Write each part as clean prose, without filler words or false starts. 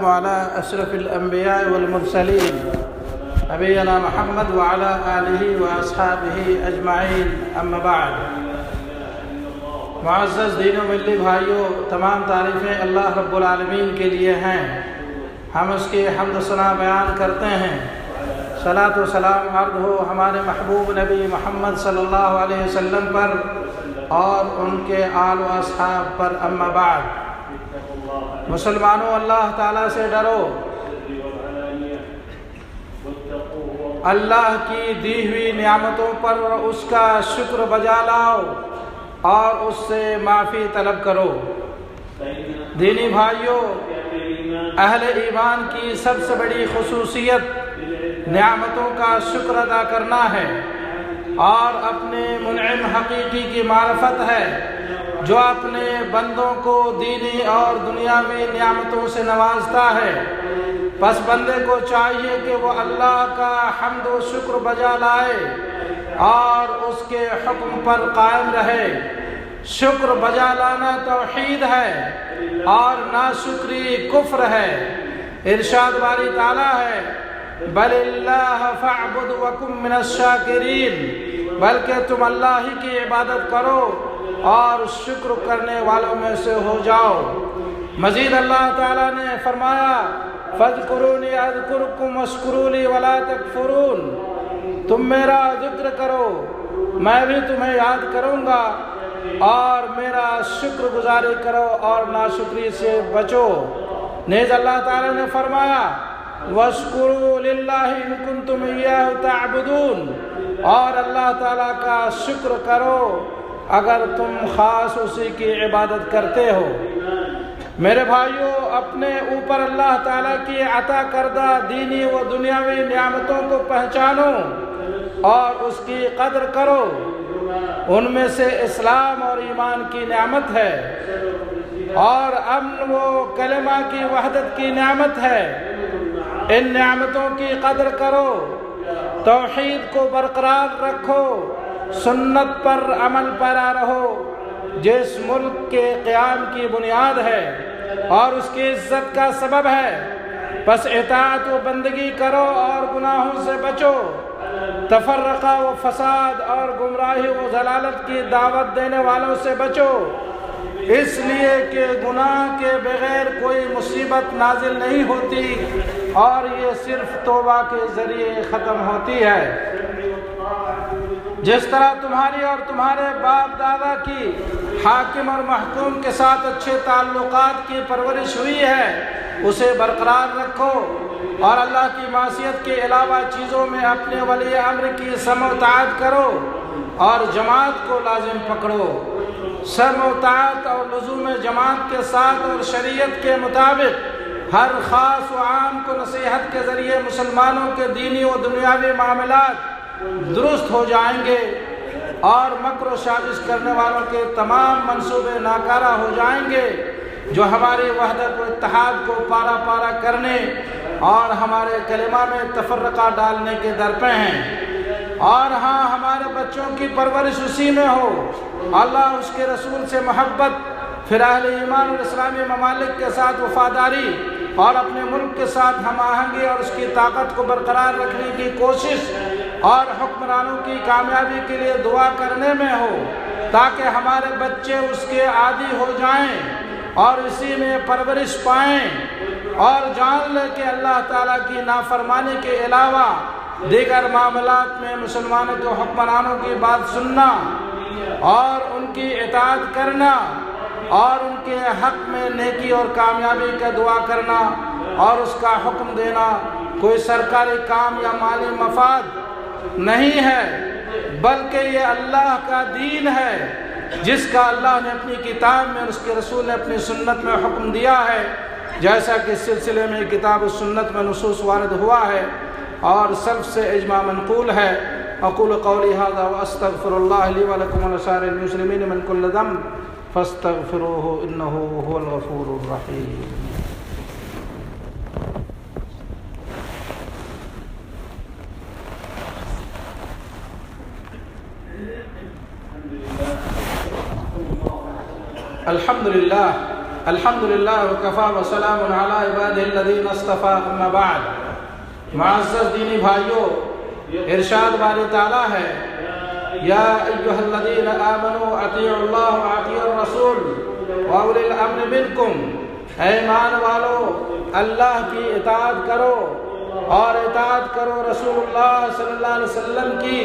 والسلام على أشرف الأنبياء والمرسلين نبينا محمد وعلى آله وأصحابه أجمعين اما بعد۔ معزز دین و ملی بھائیوں، تمام تعریفیں اللہ رب العالمین کے لیے ہیں۔ ہم اس کی حمد و ثنا بیان کرتے ہیں۔ صلاۃ و سلام عرض ہو ہمارے محبوب نبی محمد صلی اللہ علیہ وسلم پر اور ان کے آل و اصحاب پر اما بعد۔ مسلمانوں، اللہ تعالیٰ سے ڈرو، اللہ کی دی ہوئی نعمتوں پر اس کا شکر بجا لاؤ اور اس سے معافی طلب کرو۔ دینی بھائیوں، اہل ایمان کی سب سے بڑی خصوصیت نعمتوں کا شکر ادا کرنا ہے اور اپنے منعم حقیقی کی معرفت ہے، جو اپنے بندوں کو دینی اور دنیاوی نعمتوں سے نوازتا ہے۔ پس بندے کو چاہیے کہ وہ اللہ کا حمد و شکر بجا لائے اور اس کے حکم پر قائم رہے۔ شکر بجا لانا توحید ہے اور ناشکری کفر ہے۔ ارشاد باری تعالیٰ ہے، بل اللہ فاعبد وکن من الشاکرین، بلکہ تم اللہ ہی کی عبادت کرو اور شکر کرنے والوں میں سے ہو جاؤ۔ مزید اللہ تعالیٰ نے فرمایا، فاذکرونی اذکرکم واشکروا لی ولا تکفرون، تم میرا ذکر کرو، میں بھی تمہیں یاد کروں گا، اور میرا شکر گزاری کرو اور ناشکری سے بچو۔ نیز اللہ تعالیٰ نے فرمایا، واشکروا للہ ان کنتم ایاہ تعبدون، اور اللہ تعالیٰ کا شکر کرو اگر تم خاص اسی کی عبادت کرتے ہو۔ میرے بھائیوں، اپنے اوپر اللہ تعالیٰ کی عطا کردہ دینی و دنیاوی نعمتوں کو پہچانو اور اس کی قدر کرو۔ ان میں سے اسلام اور ایمان کی نعمت ہے، اور امن و کلمہ کی وحدت کی نعمت ہے۔ ان نعمتوں کی قدر کرو، توحید کو برقرار رکھو، سنت پر عمل پیرا رہو، جس ملک کے قیام کی بنیاد ہے اور اس کی عزت کا سبب ہے۔ بس اطاعت و بندگی کرو اور گناہوں سے بچو۔ تفرقہ و فساد اور گمراہی و ضلالت کی دعوت دینے والوں سے بچو، اس لیے کہ گناہ کے بغیر کوئی مصیبت نازل نہیں ہوتی اور یہ صرف توبہ کے ذریعے ختم ہوتی ہے۔ جس طرح تمہاری اور تمہارے باپ دادا کی حاکم اور محکوم کے ساتھ اچھے تعلقات کی پرورش ہوئی ہے، اسے برقرار رکھو، اور اللہ کی معصیت کے علاوہ چیزوں میں اپنے ولی امر کی سمع و اطاعت کرو اور جماعت کو لازم پکڑو۔ سمع و اطاعت اور لزوم جماعت کے ساتھ اور شریعت کے مطابق ہر خاص و عام کو نصیحت کے ذریعے مسلمانوں کے دینی و دنیاوی معاملات درست ہو جائیں گے، اور مکر و سازش کرنے والوں کے تمام منصوبے ناکارہ ہو جائیں گے، جو ہماری وحدت و اتحاد کو پارا پارا کرنے اور ہمارے کلمہ میں تفرقہ ڈالنے کے درپے ہیں۔ اور ہاں، ہمارے بچوں کی پرورش اسی میں ہو، اللہ اس کے رسول سے محبت، پھر اہل ایمان اور اسلامی ممالک کے ساتھ وفاداری اور اپنے ملک کے ساتھ ہم آہنگی اور اس کی طاقت کو برقرار رکھنے کی کوشش اور حکمرانوں کی کامیابی کے لیے دعا کرنے میں ہو، تاکہ ہمارے بچے اس کے عادی ہو جائیں اور اسی میں پرورش پائیں، اور جان لے کہ اللہ تعالیٰ کی نافرمانی کے علاوہ دیگر معاملات میں مسلمانوں کے حکمرانوں کی بات سننا اور ان کی اطاعت کرنا اور ان کے حق میں نیکی اور کامیابی کا دعا کرنا اور اس کا حکم دینا کوئی سرکاری کام یا مالی مفاد نہیں ہے، بلکہ یہ اللہ کا دین ہے، جس کا اللہ نے اپنی کتاب میں اور اس کے رسول نے اپنی سنت میں حکم دیا ہے، جیسا کہ اس سلسلے میں کتاب و سنت میں نصوص وارد ہوا ہے اور سلف سے اجماع منقول ہے۔ اقول قولی ھذا واستغفر اللہ لی ولکم ولسائر المسلمین من کل ذنب فاستغفروہ انہ ھو الغفور الرحیم۔ الحمدللہ الحمدللہ وکفا وسلام علی عبادہ الذین اصطفیٰ اما بعد۔ معزز دینی بھائیوں، ارشاد باری تعالیٰ ہے یا ایھا الذین آمنوا اطیعوا اللہ واطیعوا الرسول واولی الامر منکم، اے ایمان والو اللہ کی اطاعت کرو اور اطاعت کرو رسول اللہ صلی اللہ علیہ وسلم کی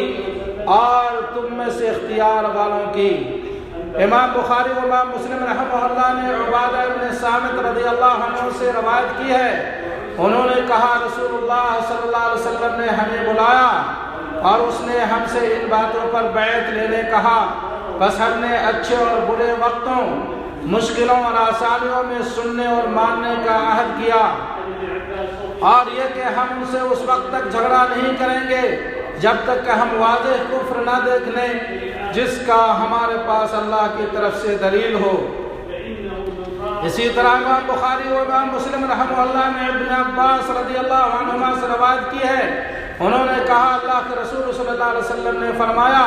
اور تم میں سے اختیار والوں کی۔ امام بخاری و امام مسلم رحمہ اللہ نے عبادہ بن صامت رضی اللہ عنہ سے روایت کی ہے، انہوں نے کہا رسول اللہ صلی اللہ علیہ وسلم نے ہمیں بلایا اور اس نے ہم سے ان باتوں پر بیعت لینے کہا، بس ہم نے اچھے اور برے وقتوں، مشکلوں اور آسانیوں میں سننے اور ماننے کا عہد کیا، اور یہ کہ ہم ان سے اس وقت تک جھگڑا نہیں کریں گے جب تک کہ ہم واضح کفر نہ دیکھ لیں جس کا ہمارے پاس اللہ کی طرف سے دلیل ہو۔ اسی طرح امام بخاری و امام مسلم رحمہ اللہ نے ابن عباس رضی اللہ عنہما سے روایت کی ہے، انہوں نے کہا اللہ کے رسول صلی اللہ علیہ وسلم نے فرمایا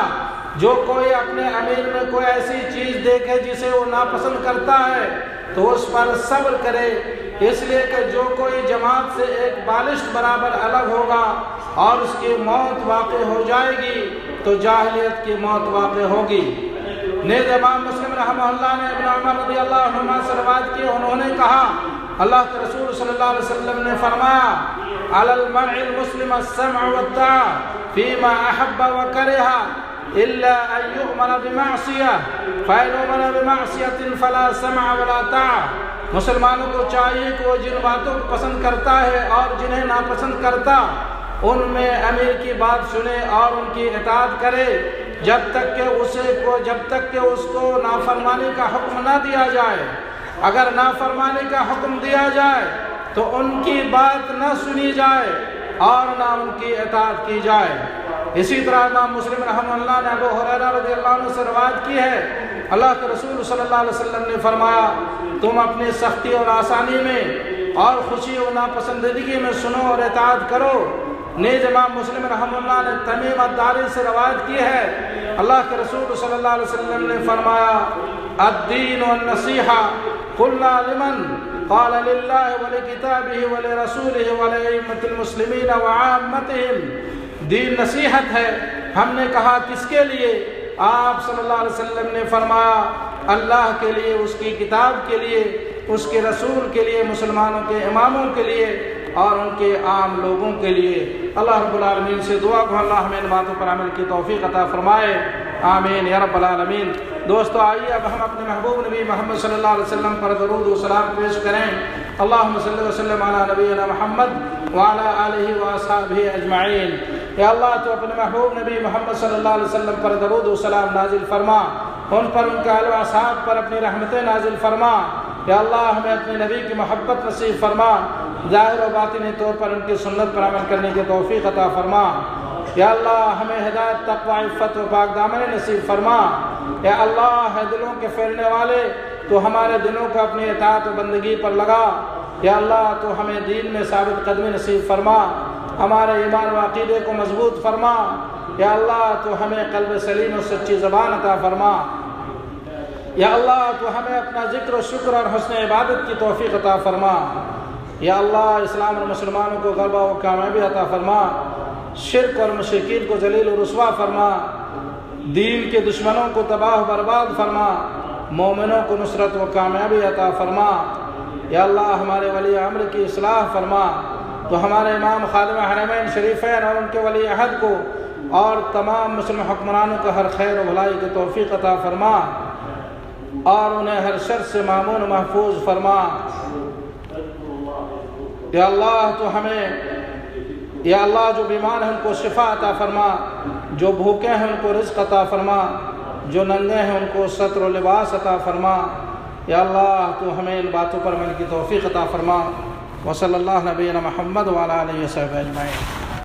جو کوئی اپنے امیر میں کوئی ایسی چیز دیکھے جسے وہ ناپسند کرتا ہے تو اس پر صبر کرے، اس لیے کہ جو کوئی جماعت سے ایک بالشت برابر الگ ہوگا اور اس کی موت واقع ہو جائے گی تو جاہلیت کی موت واقع ہوگی۔ نیز امام مسلم رحمہ اللہ نے ابن عمر رضی اللہ عنہما سے روایت کی، انہوں نے کہا اللہ کے رسول صلی اللہ علیہ وسلم نے فرمایا علی المرء المسلم السمع والطاعة فيما احب وكره الا ان يؤمر بمعصية فإن أمر بمعصية فلا سمع ولا طاعة۔ مسلمانوں کو چاہیے کہ وہ جن باتوں کو پسند کرتا ہے اور جنہیں ناپسند کرتا ان میں امیر کی بات سنے اور ان کی اطاعت کرے جب تک کہ اس کو نافرمانی کا حکم نہ دیا جائے۔ اگر نافرمانی کا حکم دیا جائے تو ان کی بات نہ سنی جائے اور نہ ان کی اطاعت کی جائے۔ اسی طرح امام مسلم رحمہ اللہ نے ابو ہریرہ رضی اللہ عنہ سے روایت کی ہے، اللہ کے رسول صلی اللہ علیہ وسلم نے فرمایا تم اپنی سختی اور آسانی میں اور خوشی و ناپسندیدگی میں سنو اور اطاعت کرو۔ نیز امام مسلم رحمہ اللہ نے تمیم الداری سے روایت کی ہے، اللہ کے رسول صلی اللہ علیہ وسلم نے فرمایا الدین والنصیحہ قلنا لمن قال للہ ولکتابہ ولرسولہ ولأئمة المسلمین وعامتہم، دین نصیحت ہے۔ ہم نے کہا کس کے لیے؟ آپ صلی اللہ علیہ وسلم نے فرمایا اللہ کے لیے، اس کی کتاب کے لیے، اس کے رسول کے لیے، مسلمانوں کے اماموں کے لیے اور ان کے عام لوگوں کے لیے۔ اللہ رب العالمین سے دعا کہ اللہ ہمیں ان باتوں پر عمل کی توفیق عطا فرمائے، آمین یا رب العالمین۔ دوستو آئیے اب ہم اپنے محبوب نبی محمد صلی اللہ علیہ وسلم پر درود و سلام پیش کریں۔ اللہم صلی وسلم علی نبینا محمد وعلی آلہ واصحابہ اجمعین۔ یا اللہ تو اپنے محبوب نبی محمد صلی اللہ علیہ وسلم پر درود و سلام نازل فرما، ان پر ان کے اہل و اصحاب پر اپنی رحمتیں نازل فرما۔ یا اللہ ہمیں اپنے نبی کی محبت نصیب فرما، ظاہر و باطنی طور پر ان کی سنت پر عمل کرنے کی توفیق عطا فرما۔ یا اللہ ہمیں ہدایت، تقوی، عفت و پاک دامنی نصیب فرما۔ یا اللہ ہے دلوں کے پھیرنے والے، تو ہمارے دلوں کو اپنی اطاعت و بندگی پر لگا۔ یا اللہ تو ہمیں دین میں ثابت قدمی نصیب فرما، ہمارے ایمان و عقیدے کو مضبوط فرما۔ یا اللہ تو ہمیں قلب سلیم و سچی زبان عطا فرما۔ یا اللہ تو ہمیں اپنا ذکر و شکر اور حسن عبادت کی توفیق عطا فرما۔ یا اللہ اسلام اور مسلمانوں کو غلبہ و کامیابی عطا فرما، شرک اور مشرکین کو ذلیل و رسوا فرما، دین کے دشمنوں کو تباہ و برباد فرما، مومنوں کو نصرت و کامیابی عطا فرما۔ یا اللہ ہمارے ولی امر کی اصلاح فرما، تو ہمارے امام خادم حرمین شریفین اور ان کے ولی عہد کو اور تمام مسلم حکمرانوں کو ہر خیر و بھلائی کی توفیق عطا فرما اور انہیں ہر شر سے مامون و محفوظ فرما۔ یا اللہ تو ہمیں، یا اللہ جو بیمار ہیں ان کو شفا عطا فرما، جو بھوکے ہیں ان کو رزق عطا فرما، جو ننگے ہیں ان کو ستر و لباس عطا فرما۔ یا اللہ تو ہمیں ان باتوں پر عمل کی توفیق عطا فرما۔ وصلی اللہ نبینا محمد وعلی آلہ وصحبہ اجمعین۔